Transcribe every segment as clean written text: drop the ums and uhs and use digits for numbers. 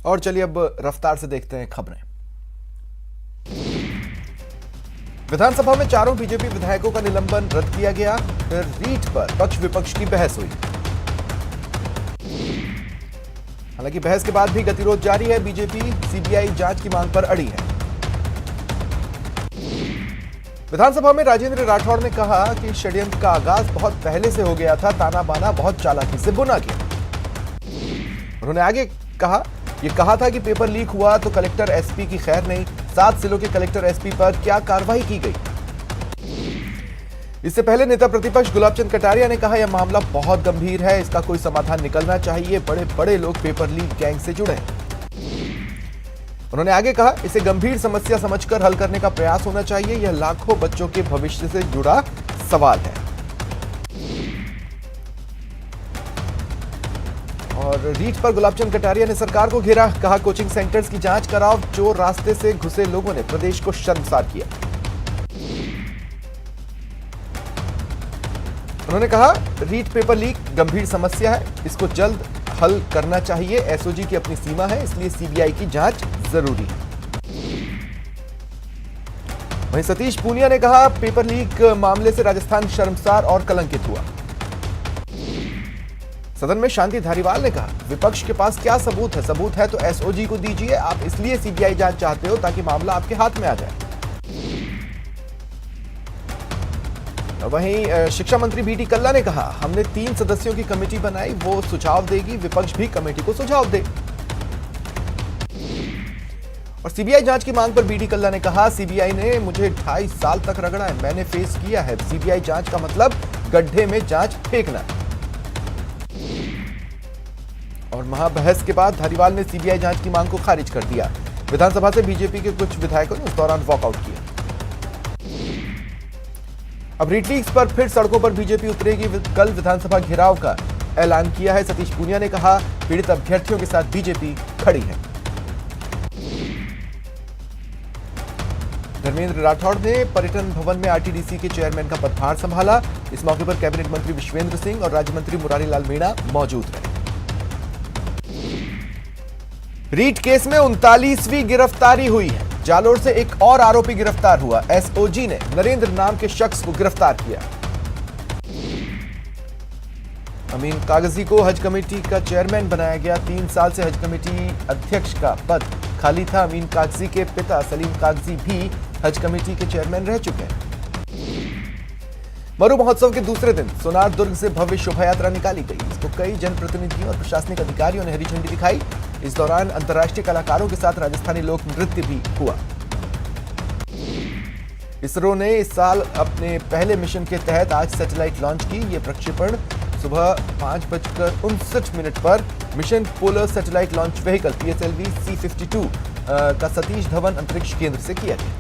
और चलिए अब रफ्तार से देखते हैं खबरें। विधानसभा में चारों बीजेपी विधायकों का निलंबन रद्द किया गया। फिर रीट पर पक्ष विपक्ष की बहस हुई। हालांकि बहस के बाद भी गतिरोध जारी है। बीजेपी सीबीआई जांच की मांग पर अड़ी है। विधानसभा में राजेंद्र राठौड़ ने कहा कि षड्यंत्र का आगाज बहुत पहले से हो गया था, ताना बाना बहुत चालाकी से बुना गया। उन्होंने आगे कहा, यह कहा था कि पेपर लीक हुआ तो कलेक्टर एसपी की खैर नहीं, 7 जिलों के कलेक्टर एसपी पर क्या कार्रवाई की गई। इससे पहले नेता प्रतिपक्ष गुलाबचंद कटारिया ने कहा, यह मामला बहुत गंभीर है, इसका कोई समाधान निकलना चाहिए। बड़े बड़े लोग पेपर लीक गैंग से जुड़े हैं। उन्होंने आगे कहा, इसे गंभीर समस्या समझकर हल करने का प्रयास होना चाहिए। यह लाखों बच्चों के भविष्य से जुड़ा सवाल है। और रीट पर गुलाबचंद कटारिया ने सरकार को घेरा। कहा, कोचिंग सेंटर्स की जांच कराओ, चोर रास्ते से घुसे लोगों ने प्रदेश को शर्मसार किया। उन्होंने कहा, रीट पेपर लीक गंभीर समस्या है, इसको जल्द हल करना चाहिए। एसओजी की अपनी सीमा है, इसलिए सीबीआई की जांच जरूरी है। वहीं सतीश पूनिया ने कहा, पेपर लीक मामले से राजस्थान शर्मसार और कलंकित हुआ। सदन में शांति धारीवाल ने कहा, विपक्ष के पास क्या सबूत है? सबूत है तो एसओजी को दीजिए। आप इसलिए सीबीआई जांच चाहते हो ताकि मामला आपके हाथ में आ जाए। वहीं शिक्षा मंत्री बीडी कल्ला ने कहा, हमने 3 सदस्यों की कमेटी बनाई, वो सुझाव देगी, विपक्ष भी कमेटी को सुझाव दे। और सीबीआई जांच की मांग पर बीडी कल्ला ने कहा, सीबीआई ने मुझे 2.5 साल तक रगड़ा है, मैंने फेस किया है। सीबीआई जांच का मतलब गड्ढे में जांच फेंकना। और महाबहस के बाद धारीवाल ने सीबीआई जांच की मांग को खारिज कर दिया। विधानसभा से बीजेपी के कुछ विधायकों ने उस दौरान वॉकआउट किया। अब रीट लीक्स पर फिर सड़कों पर बीजेपी उतरेगी। कल विधानसभा घेराव का ऐलान किया है। सतीश पूनिया ने कहा, पीड़ित अभ्यर्थियों के साथ बीजेपी खड़ी है। धर्मेंद्र राठौड़ ने पर्यटन भवन में आरटीडीसी के चेयरमैन का पदभार संभाला। इस मौके पर कैबिनेट मंत्री विश्वेंद्र सिंह और राज्य मंत्री मुरारी लाल मीणा मौजूद रहे। रीट केस में 39वीं गिरफ्तारी हुई है। जालोर से एक और आरोपी गिरफ्तार हुआ। एसओजी ने नरेंद्र नाम के शख्स को गिरफ्तार किया। अमीन कागजी को हज कमेटी का चेयरमैन बनाया गया। 3 साल से हज कमेटी अध्यक्ष का पद खाली था। अमीन कागजी के पिता सलीम कागजी भी हज कमेटी के चेयरमैन रह चुके हैं। मरु महोत्सव के दूसरे दिन सोनार दुर्ग से भव्य शोभा यात्रा निकाली गई। इसको कई जनप्रतिनिधियों और प्रशासनिक अधिकारियों ने हरी झंडी दिखाई। इस दौरान अंतर्राष्ट्रीय कलाकारों के साथ राजस्थानी लोक नृत्य भी हुआ। इसरो ने इस साल अपने पहले मिशन के तहत आज सैटेलाइट लॉन्च की। यह प्रक्षेपण सुबह 5:59 पर mission polar satellite launch vehicle PSLV C-52 का सतीश धवन अंतरिक्ष केंद्र से किया गया।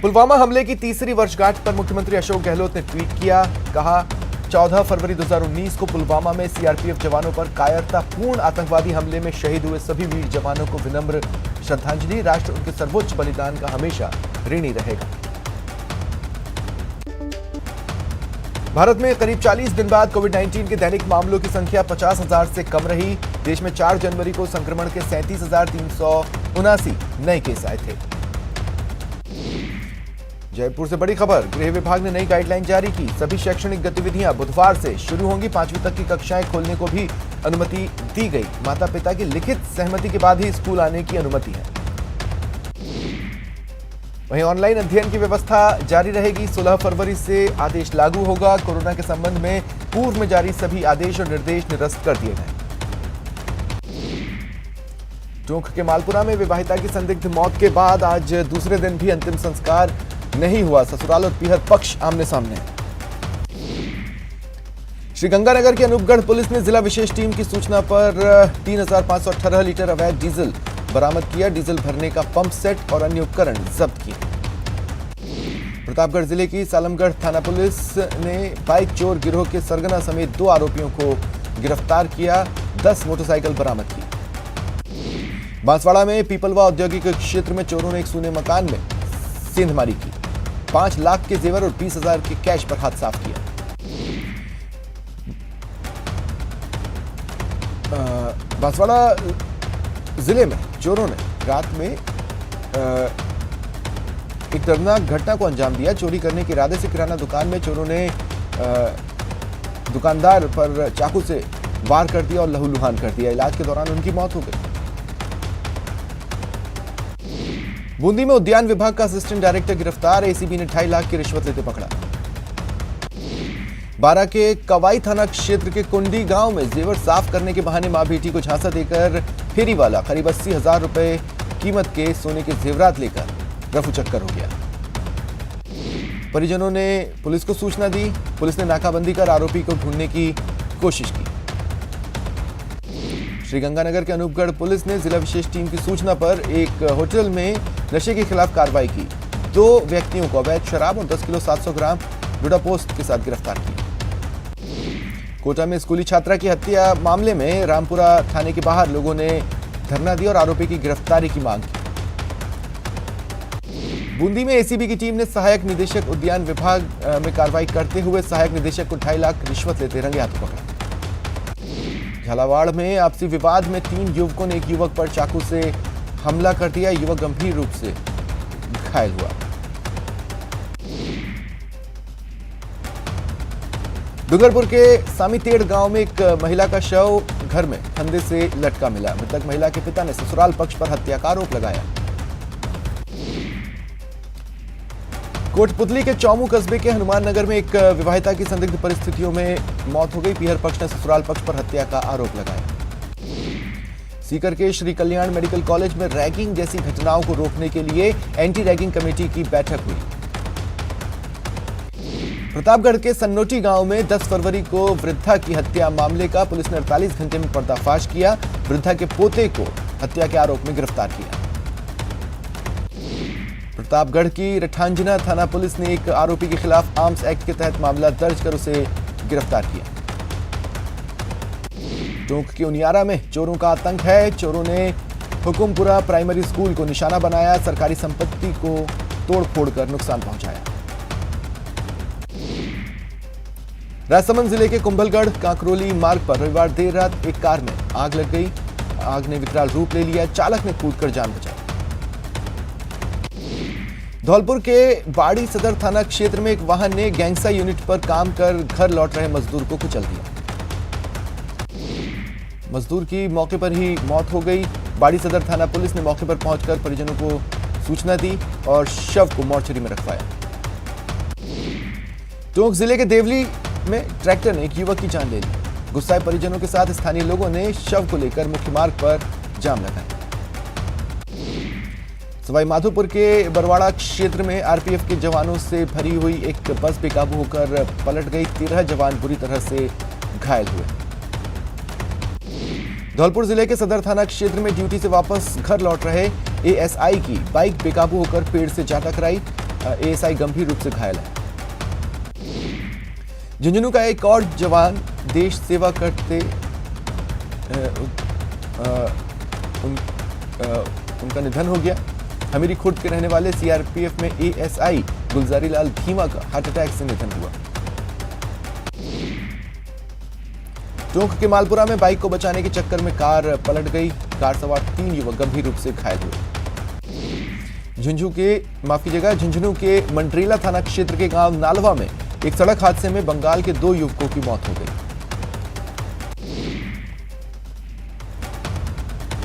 पुलवामा हमले की तीसरी वर्षगांठ पर मुख्यमंत्री अशोक गहलोत ने ट्वीट किया। कहा, 14 फरवरी 2019 को पुलवामा में सीआरपीएफ जवानों पर कायरतापूर्ण आतंकवादी हमले में शहीद हुए सभी वीर जवानों को विनम्र श्रद्धांजलि। राष्ट्र उनके सर्वोच्च बलिदान का हमेशा ऋणी रहेगा। भारत में करीब 40 दिन बाद कोविड-19 के दैनिक मामलों की संख्या 50,000 से कम रही। देश में 4 जनवरी को संक्रमण के 37,379 नए केस आए थे। जयपुर से बड़ी खबर, गृह विभाग ने नई गाइडलाइन जारी की। सभी शैक्षणिक गतिविधियां बुधवार से शुरू होंगी। 5वीं तक की कक्षाएं खोलने को भी अनुमति दी गई। माता पिता की लिखित सहमति के बाद ही स्कूल आने की अनुमति है। वहीं ऑनलाइन अध्ययन की व्यवस्था जारी रहेगी। 16 फरवरी से आदेश लागू होगा। कोरोना के संबंध में पूर्व में जारी सभी आदेश और निर्देश निरस्त कर दिए गए। टोंक के मालपुरा में विवाहिता की संदिग्ध मौत के बाद आज दूसरे दिन भी अंतिम संस्कार नहीं हुआ। ससुराल और पीहर पक्ष आमने सामने है। श्रीगंगानगर की अनूपगढ़ पुलिस ने जिला विशेष टीम की सूचना पर 3,518 लीटर अवैध डीजल बरामद किया। डीजल भरने का पंप सेट और अन्य उपकरण जब्त किए। प्रतापगढ़ जिले की सालमगढ़ थाना पुलिस ने बाइक चोर गिरोह के सरगना समेत 2 आरोपियों को गिरफ्तार किया। 10 मोटरसाइकिल बरामद की। बांसवाड़ा में पीपलवा औद्योगिक क्षेत्र में चोरों ने एक सूने मकान में सेंधमारी की। 5 लाख के जेवर और 20,000 के कैश पर हाथ साफ किया। बांसवाड़ा जिले में चोरों ने रात में एक दर्दनाक घटना को अंजाम दिया। चोरी करने के इरादे से किराना दुकान में चोरों ने दुकानदार पर चाकू से वार कर दिया और लहूलुहान कर दिया। इलाज के दौरान उनकी मौत हो गई। बूंदी में उद्यान विभाग का असिस्टेंट डायरेक्टर गिरफ्तार। एसीबी ने 2.5 लाख की रिश्वत लेते पकड़ा। बारा के कवाई थाना क्षेत्र के कुंडी गांव में जेवर साफ करने के बहाने मां बेटी को झांसा देकर फेरी वाला करीब 80,000 रुपए कीमत के सोने के जेवरात लेकर रफू चक्कर हो गया। परिजनों ने पुलिस को सूचना दी। पुलिस ने नाकाबंदी कर आरोपी को ढूंढने की कोशिश की। श्रीगंगानगर के अनूपगढ़ पुलिस ने जिला विशेष टीम की सूचना पर एक होटल में नशे के खिलाफ कार्रवाई की। 2 व्यक्तियों को अवैध शराब और 10 किलो 700 ग्राम डोडापोस्ट के साथ गिरफ्तार किया। कोटा में स्कूली छात्रा की हत्या मामले में रामपुरा थाने के बाहर लोगों ने धरना दिया और आरोपी की गिरफ्तारी की मांग की। बूंदी में एसीबी की टीम ने सहायक निदेशक उद्यान विभाग में कार्रवाई करते हुए सहायक निदेशक को 2.5 लाख रिश्वत लेते रंगे हाथों पकड़ा। झालावाड़ में आपसी विवाद में 3 युवकों ने एक युवक पर चाकू से हमला कर दिया। युवक गंभीर रूप से घायल हुआ। डूंगरपुर के सामीतेड़ गांव में एक महिला का शव घर में फंदे से लटका मिला। मृतक महिला के पिता ने ससुराल पक्ष पर हत्या का आरोप लगाया। कोटपुतली के चौमू कस्बे के हनुमान नगर में एक विवाहिता की संदिग्ध परिस्थितियों में मौत हो गई। पीहर पक्ष ने ससुराल पक्ष पर हत्या का आरोप लगाया। सीकर के श्री कल्याण मेडिकल कॉलेज में रैगिंग जैसी घटनाओं को रोकने के लिए एंटी रैगिंग कमेटी की बैठक हुई। प्रतापगढ़ के सन्नोटी गांव में 10 फरवरी को वृद्धा की हत्या मामले का पुलिस ने 48 घंटे में पर्दाफाश किया। वृद्धा के पोते को हत्या के आरोप में गिरफ्तार किया। प्रतापगढ़ की रठांजना थाना पुलिस ने एक आरोपी के खिलाफ आर्म्स एक्ट के तहत मामला दर्ज कर उसे गिरफ्तार किया। टोंक के उनियारा में चोरों का आतंक है। चोरों ने हुकुमपुरा प्राइमरी स्कूल को निशाना बनाया। सरकारी संपत्ति को तोड़फोड़ कर नुकसान पहुंचाया। राजसमंद जिले के कुंभलगढ़ कांकरोली मार्ग पर रविवार देर रात एक कार में आग लग गई। आग ने विकराल रूप ले लिया। चालक ने कूदकर जान बचाई। धौलपुर के बाड़ी सदर थाना क्षेत्र में एक वाहन ने गैंगसा यूनिट पर काम कर घर लौट रहे मजदूर को कुचल दिया। मजदूर की मौके पर ही मौत हो गई। बाड़ी सदर थाना पुलिस ने मौके पर पहुंचकर परिजनों को सूचना दी और शव को मोर्चरी में रखवाया। टोंक जिले के देवली में ट्रैक्टर ने एक युवक की जान ले ली। गुस्साए परिजनों के साथ स्थानीय लोगों ने शव को लेकर मुख्य मार्ग पर जाम लगाया। सवाई माधोपुर के बरवाड़ा क्षेत्र में आरपीएफ के जवानों से भरी हुई एक बस बेकाबू होकर पलट गई। 13 जवान बुरी तरह से घायल हुए। धौलपुर जिले के सदर थाना क्षेत्र में ड्यूटी से वापस घर लौट रहे एएसआई की बाइक बेकाबू होकर पेड़ से जा टकराई। एएसआई गंभीर रूप से घायल है। झुंझुनू का एक और जवान देश सेवा करते उनका निधन हो गया। हमीरी खुर्द के रहने वाले सीआरपीएफ में एएसआई गुलजारी लाल धीमा का हार्ट अटैक से निधन हुआ। टोंक के मालपुरा में बाइक को बचाने के चक्कर में कार पलट गई। कार सवार 3 युवक गंभीर रूप से घायल हुए। झुंझुनू के मंडरेला थाना क्षेत्र के गांव नालवा में एक सड़क हादसे में बंगाल के 2 युवकों की मौत हो गई।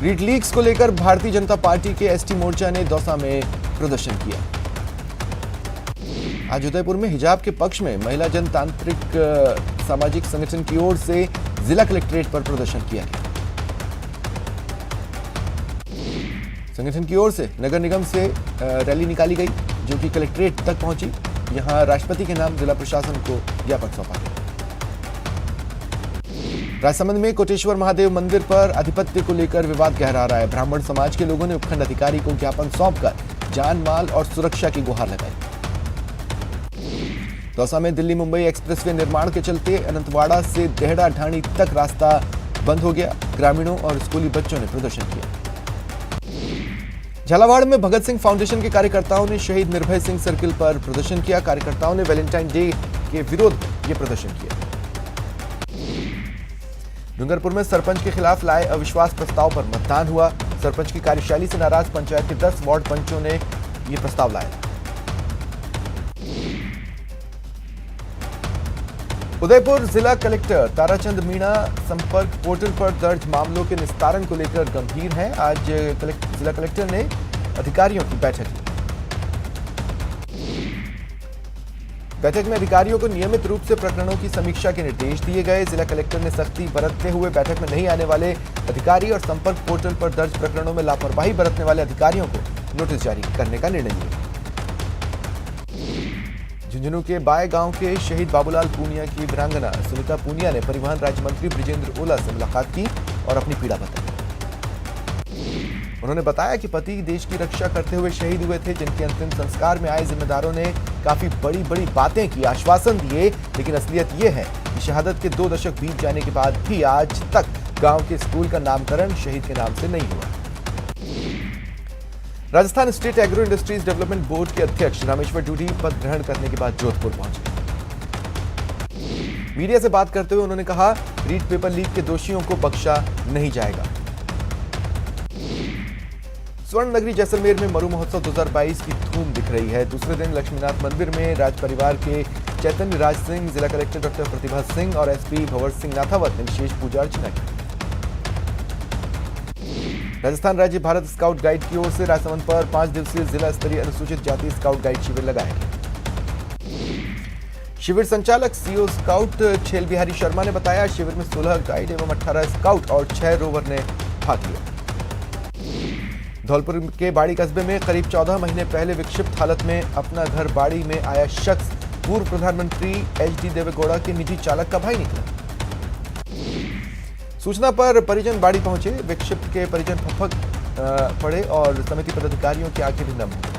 रीट लीक्स को लेकर भारतीय जनता पार्टी के एसटी मोर्चा ने दौसा में प्रदर्शन किया। आज उदयपुर में हिजाब के पक्ष में महिला जनतांत्रिक सामाजिक संगठन की ओर से जिला कलेक्ट्रेट पर प्रदर्शन किया गया। संगठन की ओर से नगर निगम से रैली निकाली गई जो कि कलेक्ट्रेट तक पहुंची। यहां राष्ट्रपति के नाम जिला प्रशासन को ज्ञापन सौंपा गया। राजसमंद में कोटेश्वर महादेव मंदिर पर आधिपत्य को लेकर विवाद गहरा रहा है। ब्राह्मण समाज के लोगों ने उपखंड अधिकारी को ज्ञापन सौंपकर जान माल और सुरक्षा की गुहार लगाई। दौसा में दिल्ली मुंबई एक्सप्रेसवे निर्माण के चलते अनंतवाड़ा से देहड़ा ढाणी तक रास्ता बंद हो गया। ग्रामीणों और स्कूली बच्चों ने प्रदर्शन किया। झालावाड़ में भगत सिंह फाउंडेशन के कार्यकर्ताओं ने शहीद निर्भय सिंह सर्किल पर प्रदर्शन किया। कार्यकर्ताओं ने वैलेंटाइन डे के विरोध में यह प्रदर्शन किया। डूंगरपुर में सरपंच के खिलाफ लाए अविश्वास प्रस्ताव पर मतदान हुआ। सरपंच की कार्यशैली से नाराज पंचायत के 10 वार्ड पंचों ने यह प्रस्ताव लाया। उदयपुर जिला कलेक्टर ताराचंद मीणा संपर्क पोर्टल पर दर्ज मामलों के निस्तारण को लेकर गंभीर हैं। आज जिला कलेक्टर ने अधिकारियों की बैठक ली। बैठक में अधिकारियों को नियमित रूप से प्रकरणों की समीक्षा के निर्देश दिए गए। जिला कलेक्टर ने सख्ती बरतते हुए बैठक में नहीं आने वाले अधिकारी और संपर्क पोर्टल पर दर्ज प्रकरणों में लापरवाही बरतने वाले अधिकारियों को नोटिस जारी करने का निर्णय लिया। झुंझुनू के बाय गांव के शहीद बाबूलाल पूनिया की वीरांगना सुनीता पूनिया ने परिवहन राज्य मंत्री बृजेंद्र ओला से मुलाकात की और अपनी पीड़ा बताई। उन्होंने बताया कि पति देश की रक्षा करते हुए शहीद हुए थे, जिनके अंतिम संस्कार में आए जिम्मेदारों ने काफी बड़ी बड़ी बातें की, आश्वासन दिए, लेकिन असलियत यह है कि शहादत के 2 दशक बीत जाने के बाद भी आज तक गांव के स्कूल का नामकरण शहीद के नाम से नहीं हुआ। Rajasthan state agro industries development board के अध्यक्ष रामेश्वर डूडी पद ग्रहण करने के बाद जोधपुर पहुंचे। मीडिया से बात करते हुए उन्होंने कहा, रीट पेपर लीक के दोषियों को बख्शा नहीं जाएगा। स्वर्ण नगरी जैसलमेर में मरु महोत्सव 2022 की धूम दिख रही है। दूसरे दिन लक्ष्मीनाथ मंदिर में राज परिवार के चैतन्य राज सिंह, जिला कलेक्टर डॉक्टर प्रतिभा सिंह और एसपी भंवर सिंह नाथावत ने विशेष पूजा अर्चना की। राजस्थान राज्य भारत स्काउट गाइड की ओर से राजसमंद पर 5 दिवसीय जिला स्तरीय अनुसूचित जाति स्काउट गाइड शिविर लगाया गया। शिविर संचालक सीओ स्काउट छेल बिहारी शर्मा ने बताया, शिविर में 16 गाइड एवं 18 स्काउट और 6 रोवर ने भाग लिया। धौलपुर के बाड़ी कस्बे में करीब 14 महीने पहले विक्षिप्त हालत में अपना घर बाड़ी में आया शख्स पूर्व प्रधानमंत्री एचडी देवेगौड़ा के निजी चालक का भाई निकला। सूचना पर परिजन बाड़ी पहुंचे। विक्षिप्त के परिजन फफक पड़े और समिति पदाधिकारियों की आंखें भी नम हो गई।